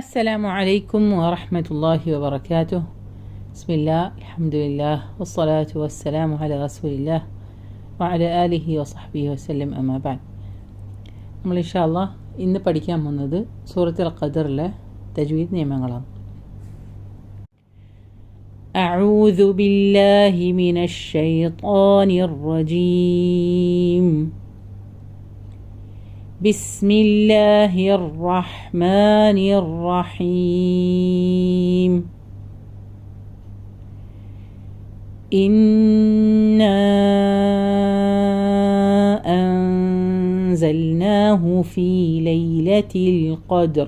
السلام عليكم ورحمة الله وبركاته. بسم الله الحمد لله والصلاة والسلام على رسول الله وعلى آله وصحبه وسلم أما بعد. നമ്മൾ ഇൻഷാ അല്ലാഹ് ഇന്ന് പഠിക്കാൻ പോകുന്നത് സൂറത്തുൽ ഖദറിലെ തജ്വീദ് നിയമങ്ങളാണ്. أعوذ بالله من الشيطان الرجيم. بسم الله الرحمن الرحيم. إنا أنزلناه في ليلة القدر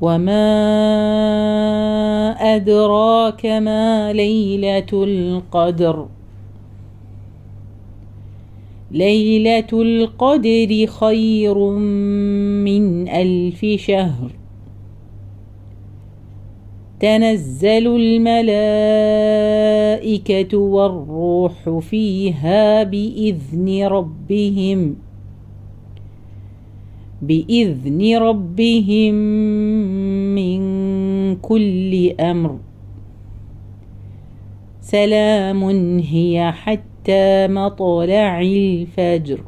وما أدراك ما ليلة القدر. ليلة القدر خير من 1000 شهر. تنزل الملائكة والروح فيها بإذن ربهم من كل أمر. سلام هي حتى مطلع الفجر.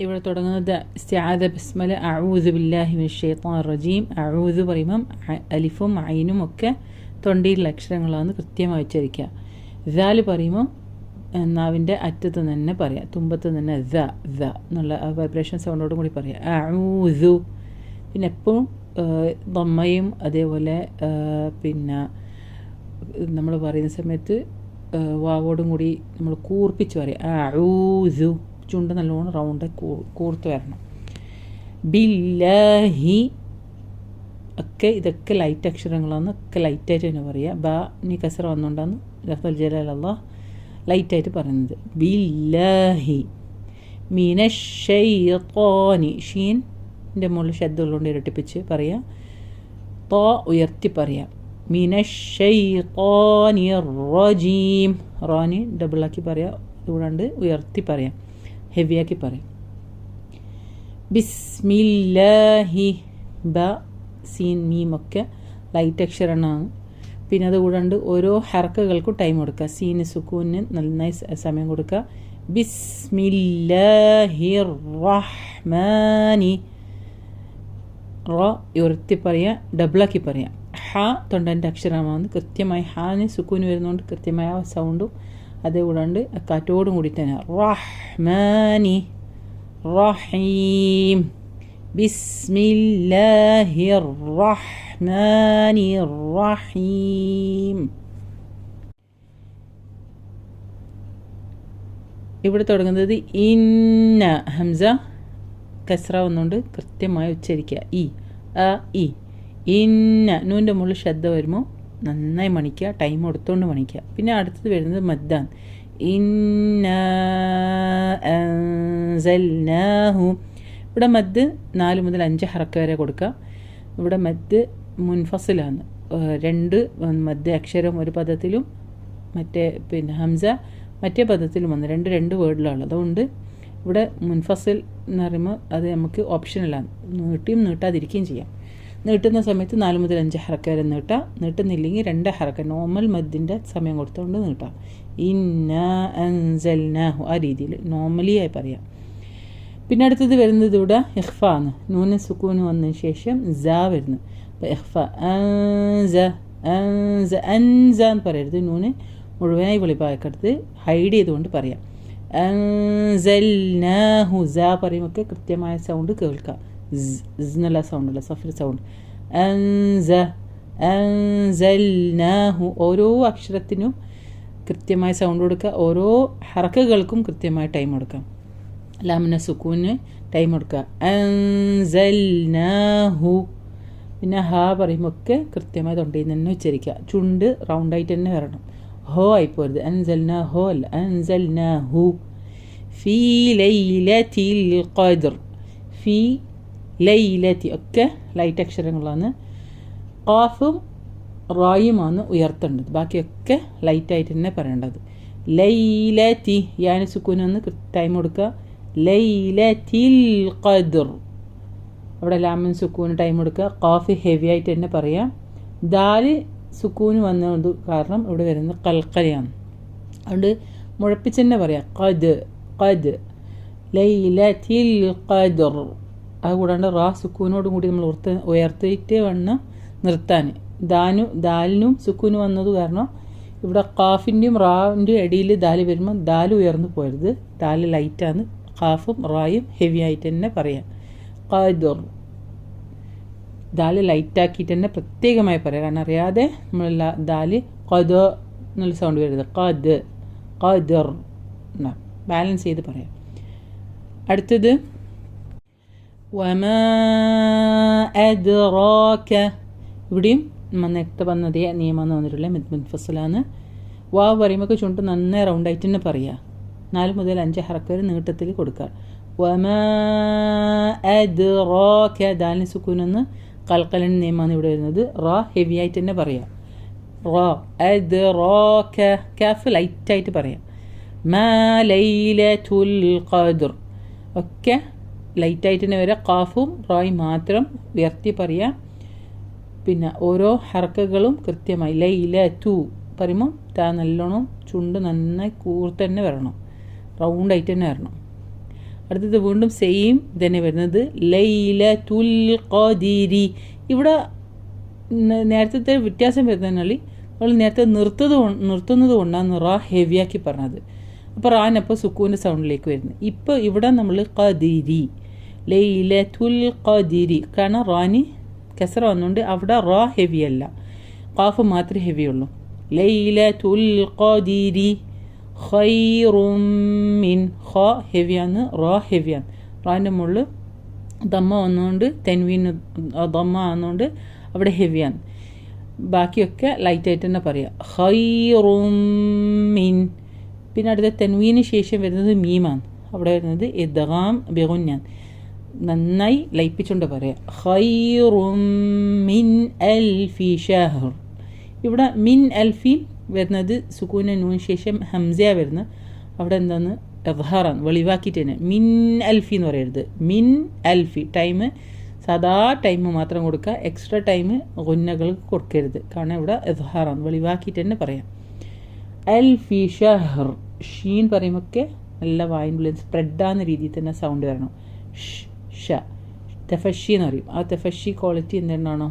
ഇവിടെ തുടങ്ങുന്നത് ഇസ്തിആദ ബിസ്മില്ല അഊദു ബില്ലാഹി മിനശ് ശൈത്വാനിർ റജീം. അഊദു പറയുമ്പം അലിഫും ഐനും ഒക്കെ തൊണ്ടയിലുള്ള അക്ഷരങ്ങളാണ് കൃത്യമായി ഉച്ചരിക്കുക. ദാല് പറയുമ്പം നാവിൻ്റെ അറ്റത്ത് തന്നെ പറയാം, തുമ്പത്ത് തന്നെ ദ എന്നുള്ള വൈബ്രേഷൻ സൗണ്ടോടും കൂടി പറയാം. അഊദു. പിന്നെ എപ്പോഴും ദമ്മയും അതേപോലെ പിന്നെ നമ്മൾ പറയുന്ന സമയത്ത് വാവോടും കൂടി നമ്മൾ കൂർപ്പിച്ച് പറയാം. അഊദു. ചുണ്ട് നല്ലോണം റൗണ്ട് കൂർത്ത് വരണം. ബില്ലാഹി ഒക്കെ ഇതൊക്കെ ലൈറ്റ് അക്ഷരങ്ങളാണ്, ഒക്കെ ലൈറ്റായിട്ട് തന്നെ പറയുക. ബ നീ കസറ വന്നുകൊണ്ടാണ് ലഫ്ദുൽ ജലാൽ അല്ലാഹ് ലൈറ്റായിട്ട് പറയുന്നത്. ബില്ലാഹി മിനശ് ശൈത്വാനി. ഷീൻ്റെ മുകളിൽ ശബ്ദമുള്ളതുകൊണ്ട് ഇരട്ടിപ്പിച്ച് പറയാം. ത ഉയർത്തി പറയാം. മിനശ് ശൈത്വാനിർ റജീം. റാനി ഡബിളാക്കി പറയാം, അതുകൂടാണ്ട് ഉയർത്തി പറയാം, ഹെവിയാക്കി പറയാം. ബിസ്മില്ലാഹി. ബ സീൻ മീം ഒക്കെ ലൈറ്റ് അക്ഷരമാണ്. പിന്നെ അതുകൂടാണ്ട് ഓരോ ഹർക്കകൾക്കും ടൈം കൊടുക്കുക. സീന് സുക്കൂന് നന്നായി സമയം കൊടുക്കുക. ബിസ്മില്ലാഹിർ റഹ്മാനി. റ ഉയർത്തി പറയാം, ഡബിളാക്കി പറയാം. ഹ തൊണ്ടൻ്റെ അക്ഷരമാണ്. കൃത്യമായി ഹാന് സുക്കൂന് വരുന്നതുകൊണ്ട് കൃത്യമായ സൗണ്ടും അതുകൂടാണ്ട് കാറ്റോടും കൂടി തന്നെ. റഹ്മാനി റഹീം. ബിസ്മില്ലാഹിർ റഹ്മാനിർ റഹീം. ഇവിടെ തുടങ്ങുന്നത് ഇന്ന. ഹംസ കസ്ര വന്നുകൊണ്ട് കൃത്യമായി ഉച്ചരിക്കുക. ഇ ഇന്ന. നൂൻ്റെ മുകളിൽ ശ്രദ്ധ വരുമ്പോൾ നന്നായി മണിക്കുക, ടൈം കൊടുത്തുകൊണ്ട് മണിക്കുക. പിന്നെ അടുത്തത് വരുന്നത് മദ്ദാണ്. ഇന്നാ അൻസൽനാഹു. ഇവിടെ മദ് 4 മുതൽ 5 ഹറക്ക വരെ കൊടുക്കുക. ഇവിടെ മദ് മുൻഫസിലാണ്. 2 മദ് അക്ഷരം ഒരു പദത്തിലും മറ്റേ പിന്നെ ഹംസ മറ്റേ പദത്തിലും വന്ന് രണ്ട് വേർഡിലാണ്. അതുകൊണ്ട് ഇവിടെ മുൻഫസിൽ എന്ന് പറയുമ്പോൾ അത് നമുക്ക് ഓപ്ഷനലാണ്. നീട്ടിയും നീട്ടാതിരിക്കുകയും ചെയ്യാം. നീട്ടുന്ന സമയത്ത് 4 മുതൽ 5 ഹറക്ക വരെ നീട്ടാം. നീട്ടുന്നില്ലെങ്കിൽ 2 ഹറക്ക നോർമൽ മദ്ദിൻ്റെ സമയം കൊടുത്തുകൊണ്ട് നീട്ടാം. ഇന്നാ അൻസൽനാഹു ആ രീതിയിൽ നോർമലിയായി പറയാം. പിന്നെ അടുത്തത് വരുന്നത് ഇവിടെ ഇഖ്ഫ ആണ്. നൂന് സുക്കൂന് വന്നതിന് ശേഷം സ വരുന്നു. അപ്പോൾ ഇഖ്ഫ അൻസ എന്ന് പറയരുത്. നൂന് മുഴുവനായി വെളിപ്പാക്കടുത്ത് ഹൈഡ് ചെയ്തുകൊണ്ട് പറയാം. അൻസൽനാഹു. സ പറയുമ്പോൾ കൃത്യമായ സൗണ്ട് കേൾക്കാം. എന്നുള്ള സൗണ്ടല്ല, സഫിർ സൗണ്ട്. അൻസൽനാഹു. ഓരോ അക്ഷരത്തിനും കൃത്യമായ സൗണ്ട് കൊടുക്കുക. ഓരോ ഹറക്കകൾക്കും കൃത്യമായ ടൈം കൊടുക്കാം. ലാമിന സുക്കൂന് ടൈം കൊടുക്കുക. അൻസൽനാഹു. പിന്നെ ഹ പറയുമ്പോൾ ഒക്കെ കൃത്യമായി തൊണ്ടയിൽ തന്നെ ഉച്ചരിക്കുക. ചുണ്ട് റൗണ്ടായിട്ട് തന്നെ വരണം. ഹോ ആയിപ്പോരുത്. അൻസൽനാഹു അല്ല, അൻസൽനാഹു. ഫീ ലൈലത്തിൽ ഖദ്ർ. ഫീ ലൈലത്തി ഒക്കെ ലൈറ്റ് അക്ഷരങ്ങളാണ്. ഖാഫും റായുമാണ് ഉയർത്തേണ്ടത്. ബാക്കിയൊക്കെ ലൈറ്റായിട്ട് തന്നെ പറയേണ്ടത്. ലൈലത്തി. യാന് സുക്കൂനൊന്ന് ടൈം കൊടുക്കുക. ലൈലത്തിൽ ഖദ്ർ. അവിടെ ലാമിന് സുക്കൂന് ടൈം കൊടുക്കുക. ഖാഫ് ഹെവി ആയിട്ട് തന്നെ പറയാം. ദാല് സുക്കൂന് വന്നത് കാരണം ഇവിടെ വരുന്നത് കൽക്കലയാണ്. അതുകൊണ്ട് മുഴപ്പിച്ച് തന്നെ പറയാം. ഖദ് ഖദ് ലൈലത്തിൽ ഖദ്ർ. അതുകൂടാണ്ട് റാ സുക്കൂനോടും കൂടി നമ്മൾ ഉയർത്തിയിട്ട് വേണം നിർത്താൻ. ദാലിനും സുക്കൂന് വന്നത് കാരണം ഇവിടെ ഖാഫിൻ്റെയും റാവിൻ്റെയും ഇടയിൽ ദാല് വരുമ്പോൾ ദാല് ഉയർന്നു പോരുത്. ദാല് ലൈറ്റാണ്. ഖാഫും റായും ഹെവി ആയിട്ട് തന്നെ പറയാം. ഖദ്ർ. ദാല് ലൈറ്റാക്കിയിട്ട് തന്നെ പ്രത്യേകമായി പറയാം. കാരണം അറിയാതെ നമ്മളെല്ലാ ദാല് ഖദ എന്നുള്ള സൗണ്ട് വരുന്നത്. ഖദ് ഖദ്ർ. ബാലൻസ് ചെയ്ത് പറയാം. അടുത്തത് വമാ അദ്റാക. ഇവിടെയും നേരത്തെ വന്നതേ നിയമമെന്ന് വന്നിട്ടുള്ള മുൻഫസലാണ്. വാവ് പറയുമ്പോൾ ചുണ്ട് നന്നായി റൗണ്ടായിട്ട് തന്നെ പറയുക. 4 മുതൽ 5 ഹർക്കർ നീട്ടത്തിൽ കൊടുക്കുക. വമാ അദ്റാക. ദാലിന് സുക്കൂനെന്ന് കൽക്കലിന് നിയമമാണ് ഇവിടെ വരുന്നത്. റാ ഹെവി ആയിട്ട് തന്നെ പറയാം. റാ അദ്റാക. കാഫ് ലൈറ്റായിട്ട് പറയാം. മാ ലൈലത്തുൽ ഖദ്ർ. ഒക്കെ ലൈറ്റായിട്ട് തന്നെ വരിക. ഖാഫും റായും മാത്രം ഉയർത്തി പറയാം. പിന്നെ ഓരോ ഹർക്കകളും കൃത്യമായി ലൈലത്തു പറയുമ്പോൾ നല്ലോണം ചുണ്ട് നന്നായി കൂർത്ത് തന്നെ വരണം. റൗണ്ടായിട്ട് തന്നെ വരണം. അടുത്തത് വീണ്ടും സെയിം തന്നെ വരുന്നത് ലൈലത്തുൽ ഖദ്രി. ഇവിടെ നേരത്തെ വ്യത്യാസം വരുന്നതിനാൽ നമ്മൾ നേരത്തെ നിർത്തുന്നത് കൊണ്ടാണ് റാ ഹെവിയാക്കി പറഞ്ഞത്. അപ്പോൾ റാനപ്പോൾ സുക്കൂൻ്റെ സൗണ്ടിലേക്ക് വരുന്നത്. ഇപ്പോൾ ഇവിടെ നമ്മൾ ഖദ്രി ലൈലത്തുൽ ഖദ്രി. കാരണം റാന് കസറ വന്നുകൊണ്ട് അവിടെ റാ ഹെവി അല്ല, ഖാഫ് മാത്രമേ ഹെവി ഉള്ളൂ. ലൈലത്തുൽ ഖദ്രി ഖൈറും മിൻ. ഖ ഹെവിയാണ്, റാ ഹെവിയാണ്. റാൻ്റെ മുകളിൽ ദമ്മ വന്നുകൊണ്ട് തെൻവീന് ദമ്മ വന്നുകൊണ്ട് അവിടെ ഹെവിയാണ്. ബാക്കിയൊക്കെ ലൈറ്റായിട്ട് തന്നെ പറയാം. ഖൈറും മിൻ. പിന്നെ അടുത്ത തെൻവീന് ശേഷം വരുന്നത് മീമാണ്. അവിടെ വരുന്നത് ഇദ്ഗാം ബിഗുന്നാൻ. നന്നായി ലയിപ്പിച്ചുകൊണ്ട് പറയാം. ഖൈറും മിൻ അൽഫി ഷഹർ. ഇവിടെ മിൻ അൽഫി വരുന്നത് സുക്കൂന നൂന് ശേഷം ഹംസ വരുന്നത്. അവിടെ എന്താണ് ഇദ്ഹാറാണ്, വെളിവാക്കിയിട്ട് തന്നെ. മിൻ അൽഫി എന്ന് പറയരുത്. മിൻ അൽഫി. ടൈം സാധാ ടൈം മാത്രം കൊടുക്കുക. എക്സ്ട്രാ ടൈം ഗുന്നകൾക്ക് കൊടുക്കരുത്. കാരണം ഇവിടെ ഇദ്ഹാറാണ്, വെളിവാക്കിയിട്ട് തന്നെ പറയാം. അൽഫി ഷഹർ. ഷീൻ പറയുമ്പോഴൊക്കെ നല്ല വായിൻ്റെ സ്പ്രെഡാകുന്ന രീതിയിൽ തന്നെ സൗണ്ട് വരണം. ഷ തെഫഷി എന്ന് പറയും. ആ തെഫഷി ക്വാളിറ്റി എന്താണോ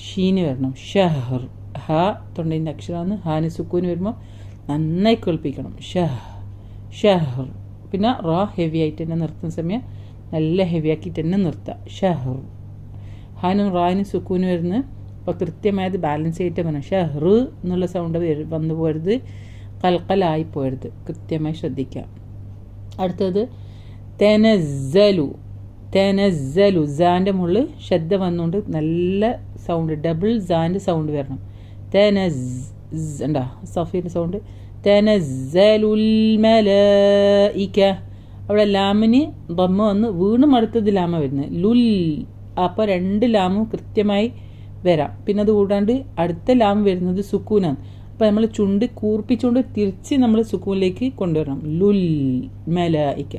ഷീന് വരണം. ഷഹർ. ഹ തൊണ്ടേൻ്റെ അക്ഷരമാണ്. ഹാന് സുക്കൂന് വരുമ്പോൾ നന്നായി കേൾപ്പിക്കണം. ഷഹർ. പിന്നെ റാ ഹെവി ആയിട്ട് തന്നെ നിർത്തുന്ന സമയം നല്ല ഹെവി ആക്കിയിട്ട് തന്നെ നിർത്തുക. ഷഹർ. ഹാനും റാനും സുക്കൂന് വരുന്നത്. അപ്പോൾ കൃത്യമായത് ബാലൻസ് ആയിട്ട് വേണം. ഷഹർ എന്നുള്ള സൗണ്ട് വന്നു പോരുത്, കൽക്കലായി പോരുത്. കൃത്യമായി ശ്രദ്ധിക്കാം. അടുത്തത് തെനസ്സലു. തെനസ്സലു. സാൻ്റെ മുകളിൽ ശബ്ദ വന്നുകൊണ്ട് നല്ല സൗണ്ട്, ഡബിൾ സാൻ്റെ സൗണ്ട് വരണം. ഉണ്ടാ സഫീൻ്റെ സൗണ്ട്. തെനസ്സലുൽ മലായിക. അവിടെ ലാമിന് ദമ്മ വന്ന് വീണ്ടും അടുത്തത് ലാമ വരുന്നത് ലുൽ. അപ്പോൾ 2 ലാമും കൃത്യമായി വരാം. പിന്നെ അത് കൂടാണ്ട് അടുത്ത ലാം വരുന്നത് സുക്കൂനാണ്. അപ്പോൾ നമ്മൾ ചുണ്ട് കൂർപ്പിച്ചുകൊണ്ട് തിരിച്ച് നമ്മൾ സുക്കൂനിലേക്ക് കൊണ്ടുവരണം. ലുൽ മലായിക.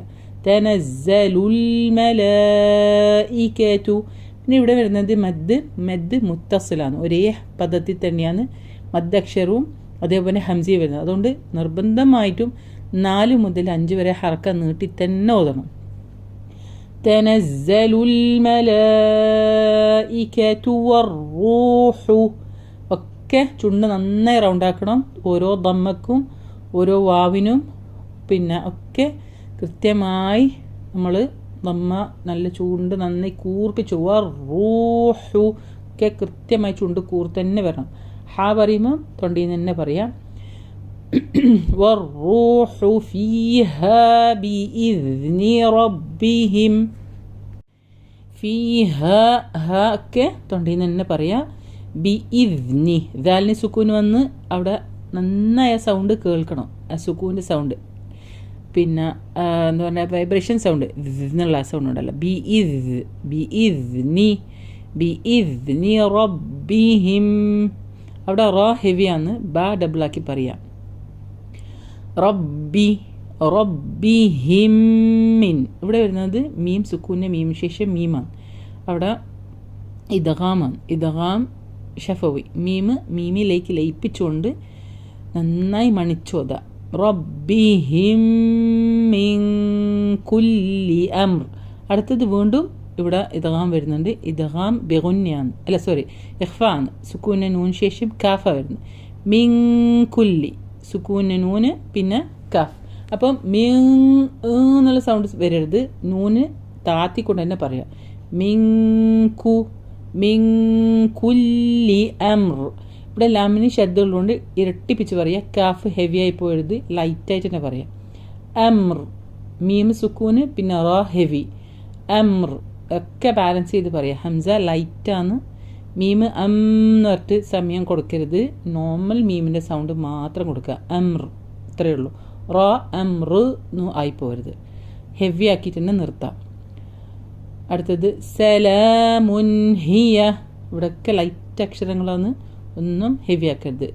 തനസ്സലുൽ മലായികതു. പിന്നെ ഇവിടെ വരുന്നത് മദ് മുത്തസിലാണ്. ഒരേ പദത്തിൽ തന്നെയാണ് മദ്ദക്ഷരവും അതേപോലെ ഹംസയും വരുന്നത്. അതുകൊണ്ട് നിർബന്ധമായിട്ടും 4 മുതൽ 5 വരെ ഹർക്ക നീട്ടി തന്നെ ഓതണം. തനസ്സലുൽ മലായികതു വറൂഹു. ഒക്കെ ചുണ്ട് നന്നായി റൗണ്ടാക്കണം. ഓരോ ദമ്മക്കും ഓരോ വാവിനും പിന്നെ ഒക്കെ കൃത്യമായി നമ്മൾ ദമ്മ നല്ല ചുണ്ട് നന്നായി കൂർപ്പിച്ചു. വറൂഹു ഒക്കെ കൃത്യമായി ചുണ്ട് കൂർത്ത് തന്നെ വരണം. ഹ പറയുമ്പോൾ തൊണ്ടിയിൽ നിന്ന് തന്നെ പറയാം. വറൂഹു ഫീഹാ ബിഇദ്നി റബ്ബിഹിം. ഫീഹാ ഹ ഒക്കെ തൊണ്ടിയിൽ നിന്ന് തന്നെ പറയാം. ബിഇദ്നി. ദാലിന് സുക്കൂന് വന്ന് അവിടെ നന്നായ സൗണ്ട് കേൾക്കണം. ആ സുക്കൂൻ്റെ സൗണ്ട്. പിന്നെ എന്താ പറയുക വൈബ്രേഷൻ സൗണ്ട് എന്നുള്ള സൗണ്ട് ഉണ്ടല്ലോ. ബിഇദ്നി റബ്ബിഹിം. അവിടെ റ ഹെവിയാണ്. ബ ഡബിളാക്കി പറയാം. റബ്ബിഹിം. ഇവിടെ വരുന്നത് മീം സുക്കൂൻ്റെ മീം ശേഷം മീമാണ്. അവിടെ ഇദ്ഗാമാണ്. ഇദ്ഗാം ഷഫവി. മീമിലേക്ക് ലയിപ്പിച്ചുകൊണ്ട് നന്നായി മണിച്ചോദ. റബ്ബിഹിം മിൻ കുല്ലി അംർ. അടുത്തത് വീണ്ടും ഇവിടെ ഇദ്ഗാം വരുന്നുണ്ട്. ഇദ്ഗാം ബിഗുന്നയാണ്, അല്ല സോറി ഇഖ്ഫ ആണ്. സുക്കൂന നൂൻ ശേഷം കാഫ വരുന്നത്. മിൻ കുല്ലി, സുക്കൂന നൂന് പിന്നെ കാഫ്. അപ്പം എന്നുള്ള സൗണ്ട് വരരുത്, നൂന് താത്തിക്കൊണ്ട് തന്നെ പറയാം. മിൻകു മിൻ കുല്ലി അംർ. ഇവിടെ ലാമിന് ശബ്ദമുള്ളതുകൊണ്ട് ഇരട്ടിപ്പിച്ച് പറയാം. കാഫ് ഹെവി ആയി പോയത്, ലൈറ്റായിട്ട് തന്നെ പറയാം. അംർ, മീം സുക്കൂന് പിന്നെ റ ഹെവി. അംർ ഒക്കെ ബാലൻസ് ചെയ്ത് പറയാം. ഹംസ ലൈറ്റാണ്. മീം എന്ന് പറഞ്ഞിട്ട് സമയം കൊടുക്കരുത്. നോർമൽ മീമിൻ്റെ സൗണ്ട് മാത്രം കൊടുക്കുക. അംർ, ഇത്രയേ ഉള്ളൂ. റ അംർ ആയി പോകരുത്. ഹെവി ആക്കിയിട്ട് തന്നെ നിർത്താം. അടുത്തത് സലാമുൻ ഹിയ. ഇവിടെയൊക്കെ ലൈറ്റ് അക്ഷരങ്ങളാണ്, ഒന്നും ഹെവി ആക്കരുത്.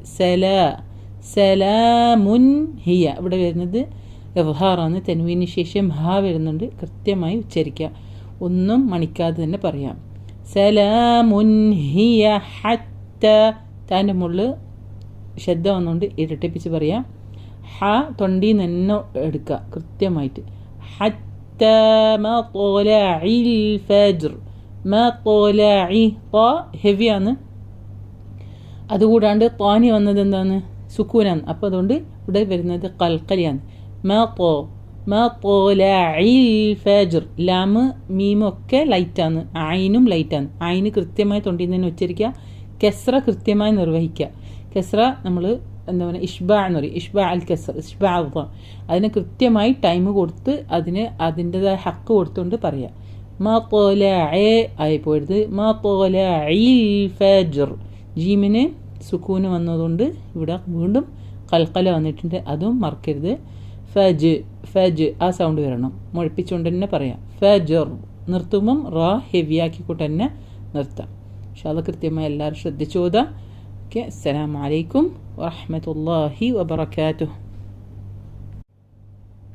സലാമുൻ ഹിയ. ഇവിടെ വരുന്നത് ഇദ്ഹാറാണ്. തൻവീന് ശേഷം ഹ വരുന്നുണ്ട്, കൃത്യമായി ഉച്ചരിക്കുക. ഒന്നും മണിക്കാതെ തന്നെ പറയാം. സലാമുൻ ഹിയ ഹത്ത. താൻ്റെ മുകളിൽ ശബ്ദം വന്നുകൊണ്ട് ഇരട്ടിപ്പിച്ച് പറയാം. ഹ തൊണ്ടിയിൽ നിന്ന് എടുക്കുക കൃത്യമായിട്ട്. ഹത്ത മത്ലഇൽ ഫജ്ർ. മത്ലഇ ത ഹെവിയാണ്. അതുകൂടാണ്ട് താനി വന്നത് എന്താണ്? സുക്കൂനാണ്. അപ്പോൾ അതുകൊണ്ട് ഇവിടെ വരുന്നത് ഖൽഖലിയാണ്. മത്ലഇൽ ഫജ്ർ. ലാമ് മീമൊക്കെ ലൈറ്റാണ്, ഐനും ലൈറ്റാണ്. ഐന് കൃത്യമായി തൊണ്ടിയിൽ നിന്ന് ഉച്ചരിക്കുക. കെസ്ര കൃത്യമായി നിർവഹിക്കുക. കെസ്ര നമ്മൾ എന്താ പറയുക, ഇഷ്ബാ എന്ന് പറയും. ഇഷ്ബാ അൽ കെസ്ര, ഇഷ്ബാ അതിന് കൃത്യമായി ടൈം കൊടുത്ത് അതിന് അതിൻ്റെതായ ഹക്ക് കൊടുത്തുകൊണ്ട് പറയാം. മത്ലഇ ആയി പോയത്. മത്ലഇൽ ഫജ്ർ. ജീമിന് സുക്കൂന് വന്നതുകൊണ്ട് ഇവിടെ വീണ്ടും ഖൽഖല വന്നിട്ടുണ്ട്, അതും മറക്കരുത്. ഫജ് ആ സൗണ്ട് വരണം, മുഴപ്പിച്ചുകൊണ്ട് തന്നെ പറയാം. ഫജർ. നിർത്തുമ്പം റാ ഹെവി ആക്കിക്കൊണ്ട് തന്നെ നിർത്താം. പക്ഷെ അത് കൃത്യമായി എല്ലാവരും ശ്രദ്ധിച്ചോതാ. ഓക്കെ. അസ്സലാമു അലൈക്കും വറഹ്മത്തുള്ളാഹി വബറകാതുഹു.